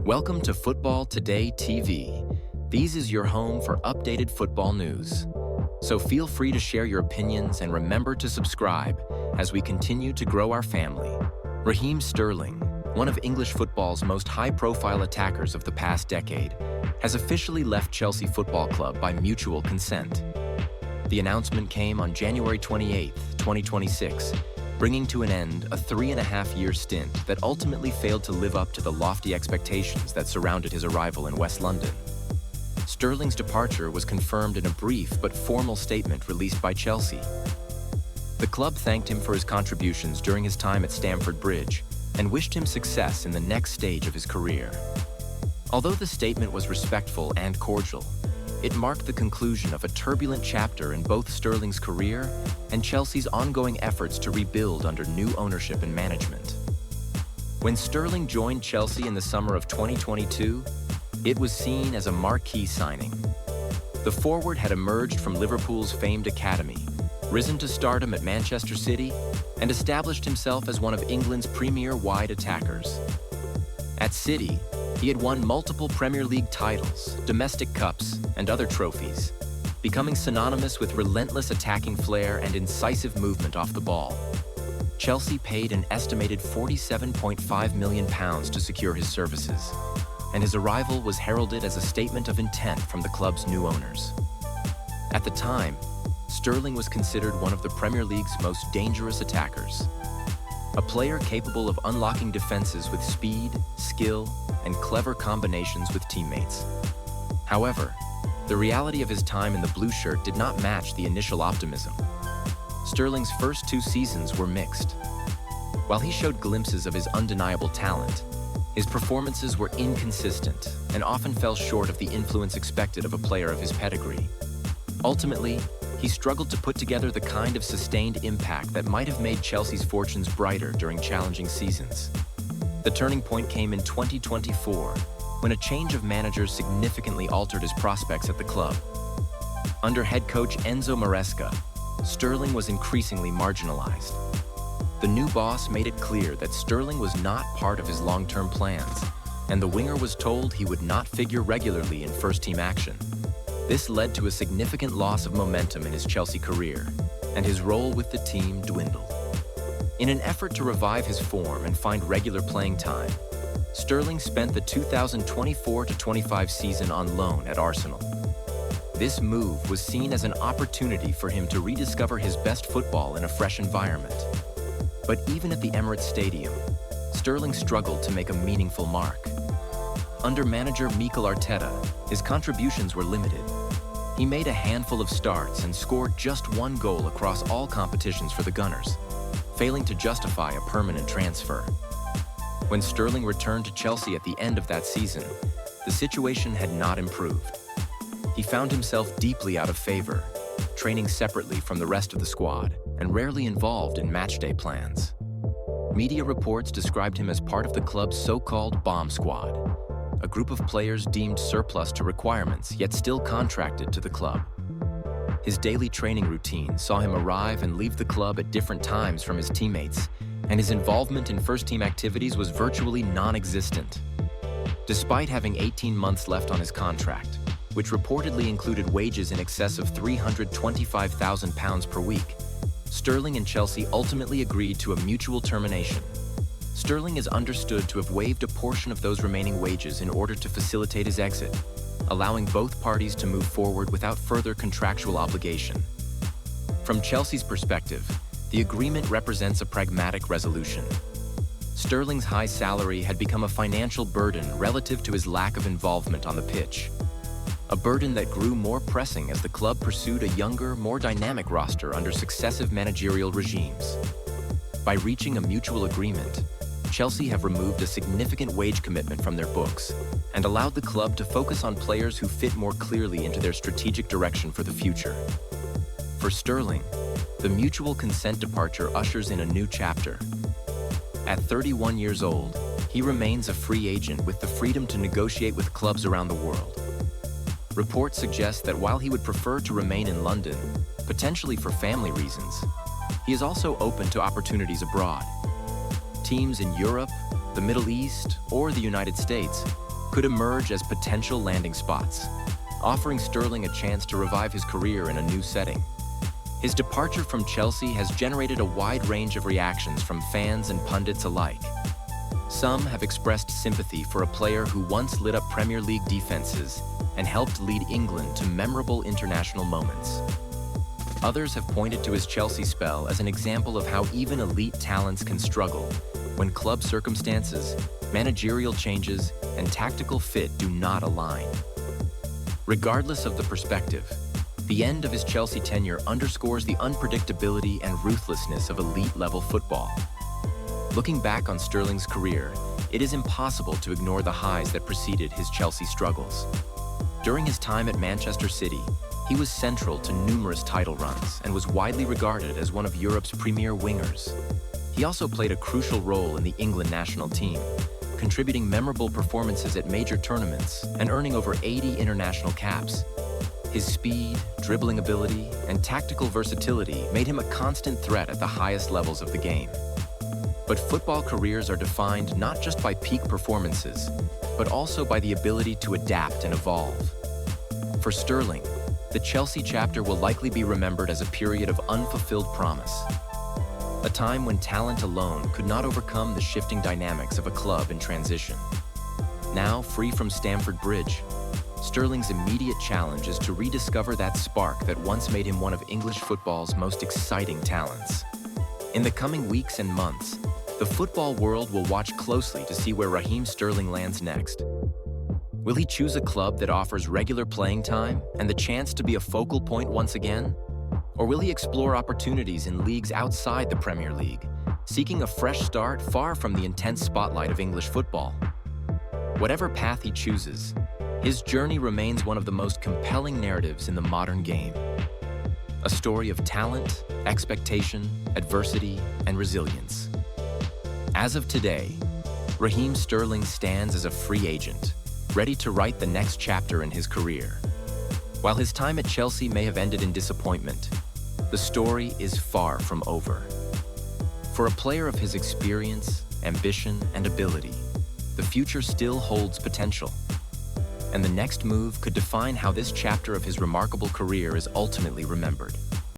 Welcome to Football Today TV. These is your home for updated football news. So feel free to share your opinions and remember to subscribe as we continue to grow our family. Raheem Sterling, one of English football's most high-profile attackers of the past decade, has officially left Chelsea Football Club by mutual consent. The announcement came on January 28, 2026, bringing to an end a 3.5-year stint that ultimately failed to live up to the lofty expectations that surrounded his arrival in West London. Sterling's departure was confirmed in a brief but formal statement released by Chelsea. The club thanked him for his contributions during his time at Stamford Bridge and wished him success in the next stage of his career. Although the statement was respectful and cordial, it marked the conclusion of a turbulent chapter in both Sterling's career and Chelsea's ongoing efforts to rebuild under new ownership and management. When Sterling joined Chelsea in the summer of 2022, it was seen as a marquee signing. The forward had emerged from Liverpool's famed academy, risen to stardom at Manchester City, and established himself as one of England's premier wide attackers. At City, he had won multiple Premier League titles, domestic cups, and other trophies, becoming synonymous with relentless attacking flair and incisive movement off the ball. Chelsea paid an estimated £47.5 million to secure his services, and his arrival was heralded as a statement of intent from the club's new owners. At the time, Sterling was considered one of the Premier League's most dangerous attackers, a player capable of unlocking defenses with speed, skill, and clever combinations with teammates. However, the reality of his time in the blue shirt did not match the initial optimism. Sterling's first 2 seasons were mixed. While he showed glimpses of his undeniable talent, his performances were inconsistent and often fell short of the influence expected of a player of his pedigree. Ultimately, he struggled to put together the kind of sustained impact that might have made Chelsea's fortunes brighter during challenging seasons. The turning point came in 2024, when a change of managers significantly altered his prospects at the club. Under head coach Enzo Maresca, Sterling was increasingly marginalized. The new boss made it clear that Sterling was not part of his long-term plans, and the winger was told he would not figure regularly in first-team action. This led to a significant loss of momentum in his Chelsea career, and his role with the team dwindled. In an effort to revive his form and find regular playing time, Sterling spent the 2024-25 season on loan at Arsenal. This move was seen as an opportunity for him to rediscover his best football in a fresh environment. But even at the Emirates Stadium, Sterling struggled to make a meaningful mark. Under manager Mikel Arteta, his contributions were limited. He made a handful of starts and scored just 1 goal across all competitions for the Gunners, failing to justify a permanent transfer. When Sterling returned to Chelsea at the end of that season, the situation had not improved. He found himself deeply out of favor, training separately from the rest of the squad and rarely involved in matchday plans. Media reports described him as part of the club's so-called bomb squad, a group of players deemed surplus to requirements yet still contracted to the club. His daily training routine saw him arrive and leave the club at different times from his teammates, and his involvement in first-team activities was virtually non-existent. Despite having 18 months left on his contract, which reportedly included wages in excess of £325,000 per week, Sterling and Chelsea ultimately agreed to a mutual termination. Sterling is understood to have waived a portion of those remaining wages in order to facilitate his exit, allowing both parties to move forward without further contractual obligation. From Chelsea's perspective, the agreement represents a pragmatic resolution. Sterling's high salary had become a financial burden relative to his lack of involvement on the pitch, a burden that grew more pressing as the club pursued a younger, more dynamic roster under successive managerial regimes. By reaching a mutual agreement, Chelsea have removed a significant wage commitment from their books and allowed the club to focus on players who fit more clearly into their strategic direction for the future. For Sterling, the mutual consent departure ushers in a new chapter. At 31 years old, he remains a free agent with the freedom to negotiate with clubs around the world. Reports suggest that while he would prefer to remain in London, potentially for family reasons, he is also open to opportunities abroad. Teams in Europe, the Middle East, or the United States could emerge as potential landing spots, offering Sterling a chance to revive his career in a new setting. His departure from Chelsea has generated a wide range of reactions from fans and pundits alike. Some have expressed sympathy for a player who once lit up Premier League defenses and helped lead England to memorable international moments. Others have pointed to his Chelsea spell as an example of how even elite talents can struggle when club circumstances, managerial changes, and tactical fit do not align. Regardless of the perspective, the end of his Chelsea tenure underscores the unpredictability and ruthlessness of elite-level football. Looking back on Sterling's career, it is impossible to ignore the highs that preceded his Chelsea struggles. During his time at Manchester City, he was central to numerous title runs and was widely regarded as one of Europe's premier wingers. He also played a crucial role in the England national team, contributing memorable performances at major tournaments and earning over 80 international caps. His speed, dribbling ability, and tactical versatility made him a constant threat at the highest levels of the game. But football careers are defined not just by peak performances, but also by the ability to adapt and evolve. For Sterling, the Chelsea chapter will likely be remembered as a period of unfulfilled promise, a time when talent alone could not overcome the shifting dynamics of a club in transition. Now, free from Stamford Bridge, Sterling's immediate challenge is to rediscover that spark that once made him one of English football's most exciting talents. In the coming weeks and months, the football world will watch closely to see where Raheem Sterling lands next. Will he choose a club that offers regular playing time and the chance to be a focal point once again? Or will he explore opportunities in leagues outside the Premier League, seeking a fresh start far from the intense spotlight of English football? Whatever path he chooses, his journey remains one of the most compelling narratives in the modern game. A story of talent, expectation, adversity, and resilience. As of today, Raheem Sterling stands as a free agent, ready to write the next chapter in his career. While his time at Chelsea may have ended in disappointment, the story is far from over. For a player of his experience, ambition, and ability, the future still holds potential. And the next move could define how this chapter of his remarkable career is ultimately remembered.